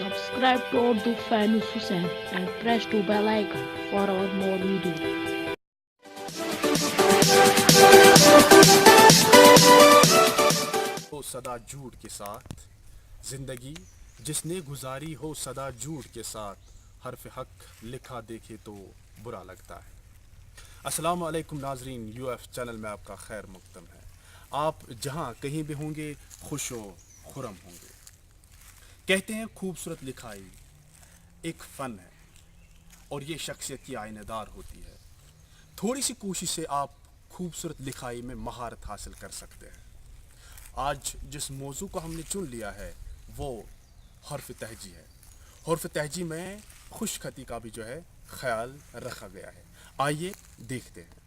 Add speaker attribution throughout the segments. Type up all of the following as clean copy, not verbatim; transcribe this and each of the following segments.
Speaker 1: Subscribe to Urdu Fanus Hussain and press the bell icon for our more videos.
Speaker 2: हो सदा झूठ के साथ जिंदगी जिसने गुजारी हो सदा झूठ के साथ हर्फ हक लिखा देखे तो बुरा लगता है। अस्सलाम वालेकुम नाजरीन, यूएफ चैनल में आपका खैर मुक़द्दम है। आप जहां कहीं भी होंगे खुश हो खुरम होंगे। कहते हैं खूबसूरत लिखाई एक फ़न है और ये शख्सियत की आईनेदार होती है। थोड़ी सी कोशिश से आप खूबसूरत लिखाई में महारत हासिल कर सकते हैं। आज जिस मौजू को हमने चुन लिया है वो हर्फ तहजी है। हर्फ तहजी में खुश खती का भी जो है ख्याल रखा गया है। आइए देखते हैं।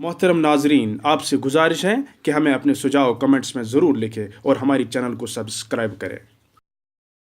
Speaker 3: मोहतरम नाजरीन, आपसे गुजारिश है कि हमें अपने सुझाव कमेंट्स में ज़रूर लिखें और हमारी चैनल को सब्सक्राइब करें।